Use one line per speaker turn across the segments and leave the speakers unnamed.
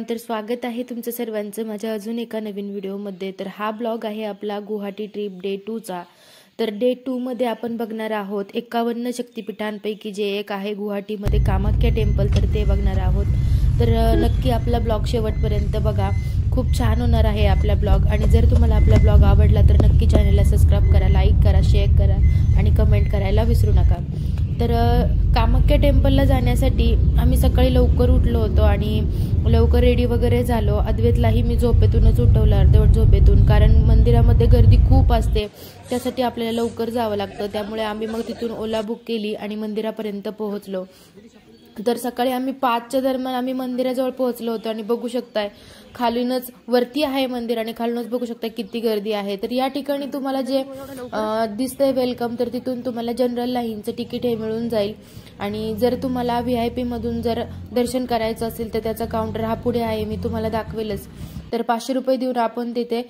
Everyone, तर स्वागत आहे तुमचं सर्वांचं माझ्या अजून एका नवीन व्हिडिओमध्ये। तर हा ब्लॉग आहे आपला गुवाहाटी ट्रिप डे 2 चा। तर डे 2 मध्ये आपण बघणार आहोत 51 शक्तिपीठांपैकी जे एक आहे गुवाहाटीमध्ये कामाख्या टेम्पल, तर ते बघणार आहोत। तर नक्की आपला ब्लॉग शेवटपर्यंत बघा, खूप छान होणार आहे आपला ब्लॉग। आणि जर तुम्हाला आपला ब्लॉग आवडला तर नक्की चॅनलला सबस्क्राइब करा, लाईक करा, शेअर करा आणि कमेंट करायला विसरू नका। तर कामाख्या टेम्पलला जाण्यासाठी आम्ही सकाळी लवकर उठलो होतो आणि लवकर रेडी वगैरे झालो। अद्वैतलाही मी झोपेतूनच उठवलं, अर्धवट झोपेतून, कारण मंदिरामध्ये गर्दी खूप असते, त्यासाठी आपल्याला लवकर जावं लागतं। त्यामुळे आम्ही मग तिथून ओला बुक केली आणि मंदिरापर्यंत पोहोचलो। तर सकाळी आम्ही 5च्या दरम्यान आम्ही मंदिराजवळ पोहोचलो होतो आणि बघू शकताय खालूनच, वरती आहे मंदिर आणि खालूनच बघू शकता किती गर्दी आहे। तर या ठिकाणी तुम्हाला जे दिसतंय वेलकम, तर तिथून तुम्हाला जनरल लाईनचं तिकीट हे मिळून जाईल। आणि जर तुम्हाला VIP मधून जर दर्शन करायचं असेल तर त्याचा काउंटर हा पुढे आहे, मी तुम्हाला दाखवेलच। तर 500 रुपये देऊन आपण तिथे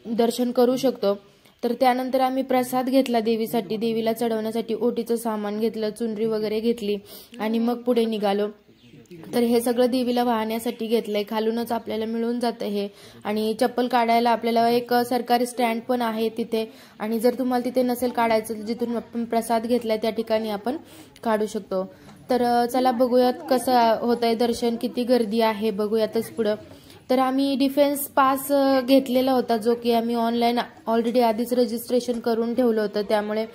दर्शन करू शकतो। तर त्यानंतर आम्ही प्रसाद घेतला देवीसाठी, देवीला चढवण्यासाठी ओटीचं सामान घेतलं, चुनरी वगैरे घेतली आणि मग पुढे निघालो। तर हे सगळं देवीला वाहण्यासाठी घेतलंय, खालूनच आपल्याला मिळून जातं हे। आणि चप्पल काढायला आपल्याला एक सरकारी स्टँड पण आहे तिथे, आणि जर तुम्हाला तिथे नसेल काढायचं, जिथून आपण प्रसाद घेतलाय त्या ठिकाणी आपण काढू शकतो। तर चला बघूयात कसं होतंय दर्शन, किती गर्दी आहे बघूयातच पुढं। तर आम्ही डिफेन्स पास घेतलेला होता, जो की आम्ही ऑनलाईन ऑलरेडी आधीच रजिस्ट्रेशन करून ठेवलं होतं, त्यामुळे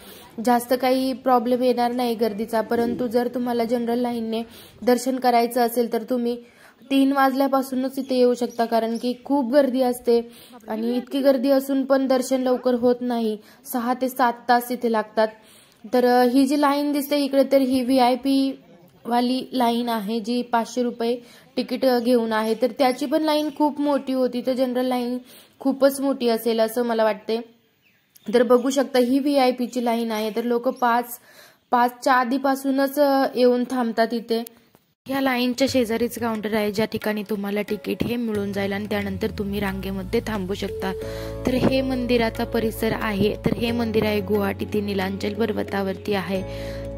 जास्त काही प्रॉब्लेम येणार नाही गर्दीचा। परंतु जर तुम्हाला जनरल लाईनने दर्शन करायचं असेल तर तुम्ही 3 वाजल्यापासूनच इथे येऊ शकता, कारण की खूप गर्दी असते आणि इतकी गर्दी असून पण दर्शन लवकर होत नाही, 6 ते 7 तास इथे लागतात। तर ही जी लाईन दिसते इकडे, तर ही VIP वाली लाईन आहे, जी 500 रुपये तिकीट घेऊन आहे। तर त्याची पण लाईन खूप मोठी होती, तर जनरल लाईन खूपच मोठी असेल असं मला वाटते। तर बघू शकता ही VIP ची लाईन आहे, तर लोक 5च्या आधीपासूनच येऊन थांबतात इथे। या लाईनच्या शेजारीच काउंटर आहे, ज्या ठिकाणी तुम्हाला तिकीट हे मिळून जाईल आणि त्यानंतर तुम्ही रांगेमध्ये थांबू शकता। तर हे मंदिराचा परिसर आहे। तर हे मंदिर आहे गुवाहाटीतील नीलांचल पर्वतावरती आहे।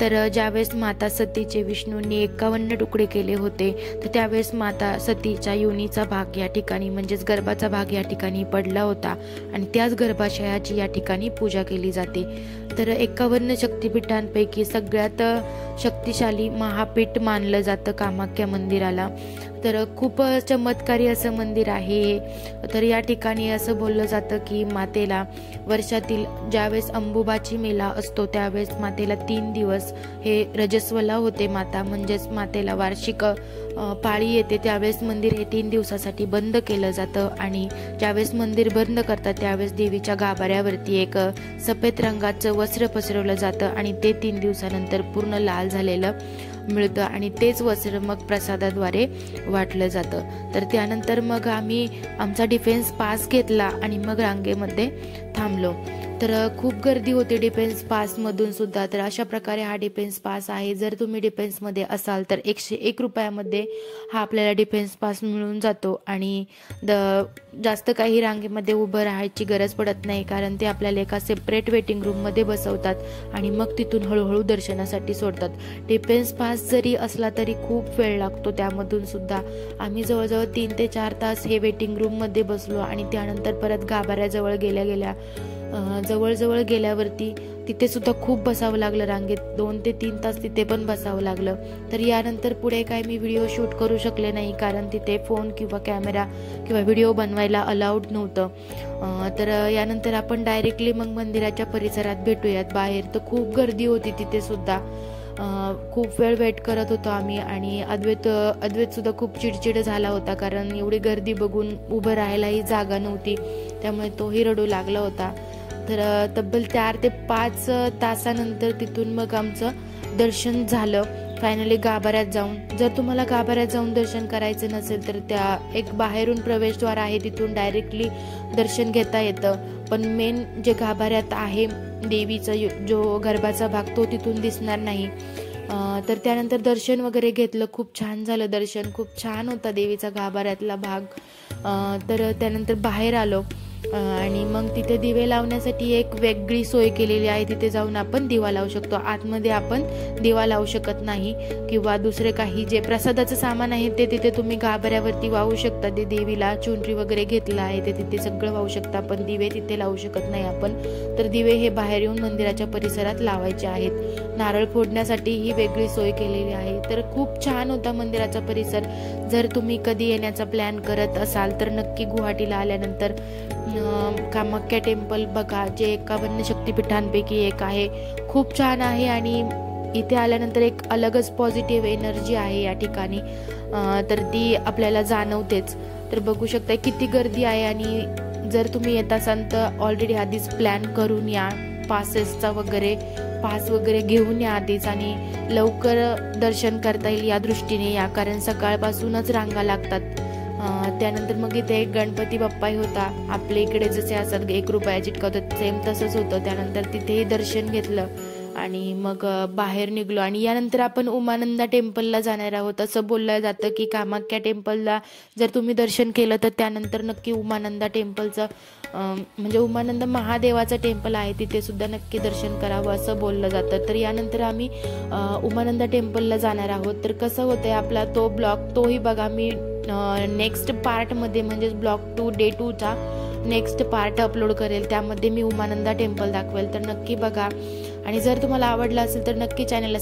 तर ज्यावेळेस माता सतीचे विष्णूंनी 51 तुकडे केले होते, तर त्यावेळेस माता सतीच्या योनीचा भाग या ठिकाणी, म्हणजेच गर्भाचा भाग या ठिकाणी पडला होता आणि त्याच गर्भाशयाची या ठिकाणी पूजा केली जाते। तर 51 शक्तिपीठांपैकी सगळ्यात शक्तिशाली महापीठ मानलं जातं कामाख्या मंदिराला। तर खूप चमत्कारी असं मंदिर आहे। तर या ठिकाणी असं बोललं जातं की मातेला वर्षातील ज्यावेळेस अंबुबाची मेला असतो त्यावेळेस मातेला 3 दिवस हे रजस्वला होते माता, म्हणजेच मातेला वार्षिक पाळी येते, त्यावेळेस मंदिर हे 3 दिवसासाठी बंद केलं जातं। आणि ज्यावेळेस मंदिर बंद करतात त्यावेळेस देवीच्या गाभाऱ्यावरती एक सफेद रंगाचं वस्त्र पसरवलं जातं आणि ते 3 दिवसानंतर पूर्ण लाल झालेलं मिळतं आणि तेच वस्त्र मग प्रसादाद्वारे वाटलं जातं। तर त्यानंतर मग आम्ही आमचा डिफेन्स पास घेतला आणि मग रांगेमध्ये थांबलो। तर खूप गर्दी होती डिफेन्स पास मधून सुद्धा। तर अशा प्रकारे हा डिफेन्स पास आहे। जर तुम्ही डिफेन्स मध्ये असाल तर 101 रुपयामध्ये हा आपल्याला डिफेन्स पास मिळून जातो आणि जास्त काही रांगेमध्ये उभं राहायची गरज पडत नाही, कारण ते आपल्याला एका सेपरेट वेटिंग रूम मध्ये बसवतात आणि मग तिथून हळूहळू दर्शनासाठी सोडतात। डिफेन्स पास जरी असला तरी खूप वेळ लागतो, त्यामधून सुद्धा आम्ही जवळजवळ 3 ते 4 तास हे वेटिंग रूम मध्ये बसलो आणि त्यानंतर परत गाभाऱ्याजवळ जवळ गेल्यावरती तिथे सुद्धा खूप बसावं लागलं रांगेत, 2 ते 3 तास तिथे पण बसावं लागलं। तर यानंतर पुढे काय मी व्हिडिओ शूट करू शकले नाही, कारण तिथे फोन किंवा कॅमेरा किंवा व्हिडिओ बनवायला अलाउड नव्हतं। तर यानंतर आपण डायरेक्टली मग मंदिराच्या परिसरात भेटूयात बाहेर। तर खूप गर्दी होती तिथे सुद्धा, खूप वेळ वेट करत होतो आम्ही आणि अद्वैत सुद्धा खूप चिडचिड झाला होता, कारण एवढी गर्दी बघून उभं राहायलाही जागा नव्हती, त्यामुळे तोही रडू लागला होता। तर तब्बल 4 ते 5 तासानंतर तिथून मग आमचं दर्शन झालं फायनली गाभाऱ्यात जाऊन। जर तुम्हाला गाभाऱ्यात जाऊन दर्शन करायचं नसेल तर त्या एक बाहेरून प्रवेशद्वार आहे, तिथून डायरेक्टली दर्शन घेता येतं। पण मेन जे गाभाऱ्यात आहे देवीचा जो गर्भाचा भाग, तो तिथून दिसणार नाही। तर त्यानंतर दर्शन वगैरे घेतलं, खूप छान झालं दर्शन, खूप छान होता देवीचा गाभाऱ्यातला भाग। तर त्यानंतर बाहेर आलो आणि मग तिथे दिवे लावण्यासाठी एक वेगळी सोय केलेली आहे, तिथे जाऊन आपण दिवा लावू शकतो. आतमध्ये आपण दिवा लावू शकत नाही किंवा दुसरे काही जे प्रसादाचं सामान आहे ते तिथे तुम्ही गाभाऱ्यावरती वाहू शकता. ते देवीला चुनरी वगैरे घेतलं आहे ते तिथे सगळं वाहू शकता, पण दिवे तिथे लावू शकत नाही आपण. तर दिवे हे बाहेर येऊन मंदिराच्या परिसरात लावायचे आहेत. नारळ फोडण्यासाठी ही वेगळी सोय केलेली आहे. तर खूप छान होता मंदिराचा परिसर. जर तुम्ही कधी येण्याचा प्लॅन करत असाल तर नक्की गुवाहाटीला आल्यानंतर कामाख्या टेम्पल बघा, जे 51 शक्तिपीठांपैकी एक आहे. खूप छान आहे आणि इथे आल्यानंतर एक अलगच पॉझिटिव्ह एनर्जी आहे या ठिकाणी, तर ती आपल्याला जाणवतेच. तर बघू शकता किती गर्दी आहे. आणि जर तुम्ही येत असाल तर ऑलरेडी आधीच प्लॅन करून या, पास वगैरे घेऊन या आधीच, आणि लवकर दर्शन करता येईल या दृष्टीने या, कारण सकाळपासूनच रांगा लागतात. त्यानंतर मग इथे एक गणपती बाप्पाही होता. आपल्या इकडे जसे असतात 1 रुपया चिटकवतात सेम तसंच होतं. त्यानंतर तिथेही दर्शन घेतलं आणि मग बाहेर निघलो. आणि यानंतर आपण उमानंदा टेम्पलला जाणार आहोत. असं बोललं जातं की कामाख्या टेम्पलला जर तुम्ही दर्शन केलं तर त्यानंतर नक्की उमानंदा टेम्पलचं म्हणजे उमानंद महादेवाचं टेम्पल आहे तिथे सुद्धा नक्की दर्शन करावं असं बोललं जातं. तर यानंतर आम्ही उमानंदा टेम्पलला जाणार आहोत. तर कसं होतंय आपला तो ब्लॉग तोही बघा मी नेक्स्ट पार्टमध्ये म्हणजेच ब्लॉग 2 डे 2चा नेक्स्ट पार्ट अपलोड करेल. त्यामध्ये मी उमानंदा टेम्पल दाखवेल, तर नक्की बघा. आणि जर तुम्हाला आवडलं असेल तर नक्की चॅनलला